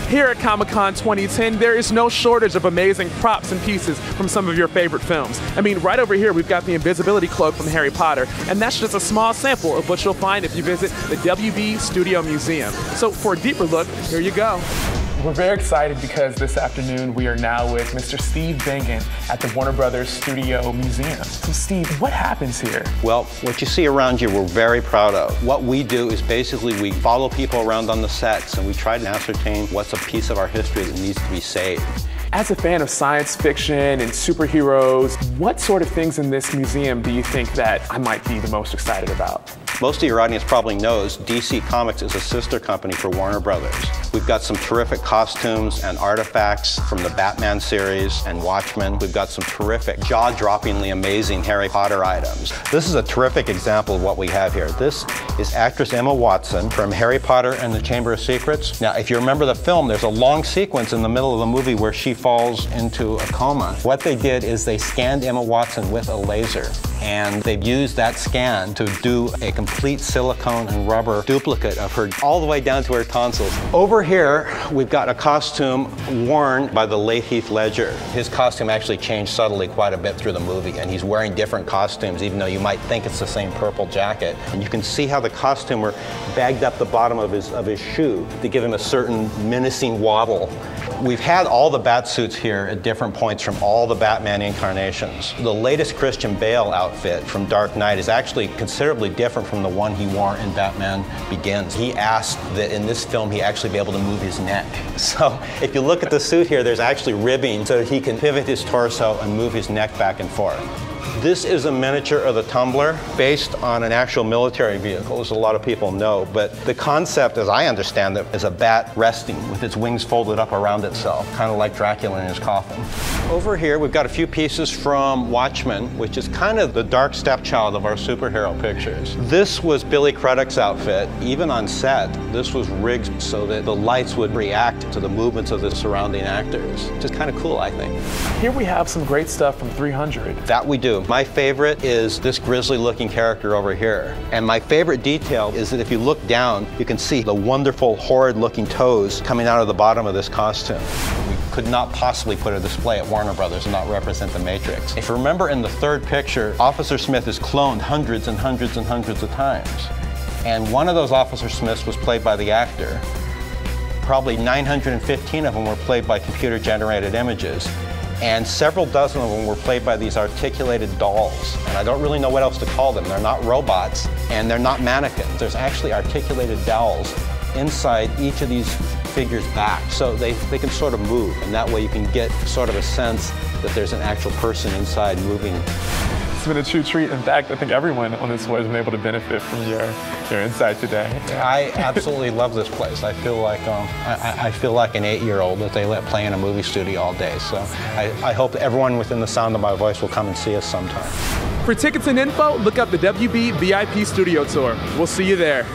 Here at Comic-Con 2010, there is no shortage of amazing props and pieces from some of your favorite films. I mean, right over here, we've got the invisibility cloak from Harry Potter, and that's just a small sample of what you'll find if you visit the WB Studio Museum. So for a deeper look, here you go. We're very excited because this afternoon we are now with Mr. Steve Bingen at the Warner Brothers Studio Museum. So Steve, what happens here? Well, what you see around you we're very proud of. What we do is basically we follow people around on the sets and we try to ascertain what's a piece of our history that needs to be saved. As a fan of science fiction and superheroes, what sort of things in this museum do you think that I might be the most excited about? Most of your audience probably knows DC Comics is a sister company for Warner Brothers. We've got some terrific costumes and artifacts from the Batman series and Watchmen. We've got some terrific, jaw-droppingly amazing Harry Potter items. This is a terrific example of what we have here. This is actress Emma Watson from Harry Potter and the Chamber of Secrets. Now, if you remember the film, there's a long sequence in the middle of the movie where she falls into a coma. What they did is they scanned Emma Watson with a laser, and they've used that scan to do a complete silicone and rubber duplicate of her all the way down to her tonsils. Over here, we've got a costume worn by the late Heath Ledger. His costume actually changed subtly quite a bit through the movie, and he's wearing different costumes, even though you might think it's the same purple jacket. And you can see how the costumer bagged up the bottom of his shoe to give him a certain menacing waddle. We've had all the bat suits here at different points from all the Batman incarnations. The latest Christian Bale outfit from Dark Knight is actually considerably different from the one he wore in Batman Begins. He asked that in this film he actually be able to move his neck. So if you look at the suit here, there's actually ribbing so that he can pivot his torso and move his neck back and forth. This is a miniature of the Tumbler based on an actual military vehicle, as a lot of people know, but the concept, as I understand it, is a bat resting with its wings folded up around itself, kind of like Dracula in his coffin. Over here, we've got a few pieces from Watchmen, which is kind of the dark stepchild of our superhero pictures. This was Billy Craddock's outfit. Even on set, this was rigged so that the lights would react to the movements of the surrounding actors, which is kind of cool, I think. Here we have some great stuff from 300. That we do. My favorite is this grisly-looking character over here. And my favorite detail is that if you look down, you can see the wonderful, horrid-looking toes coming out of the bottom of this costume. We could not possibly put a display at Warner Brothers and not represent the Matrix. If you remember in the third picture, Officer Smith is cloned hundreds and hundreds and hundreds of times. And one of those Officer Smiths was played by the actor. Probably 915 of them were played by computer-generated images. And several dozen of them were played by these articulated dolls. And I don't really know what else to call them. They're not robots, and they're not mannequins. There's actually articulated dolls inside each of these figures' back. So they can sort of move, and that way you can get sort of a sense that there's an actual person inside moving. It's been a true treat. In fact, I think everyone on this floor has been able to benefit from your insight today. I absolutely love this place. I feel like I feel like an 8-year-old that they let play in a movie studio all day. So I hope that everyone within the sound of my voice will come and see us sometime. For tickets and info, look up the WB VIP Studio Tour. We'll see you there.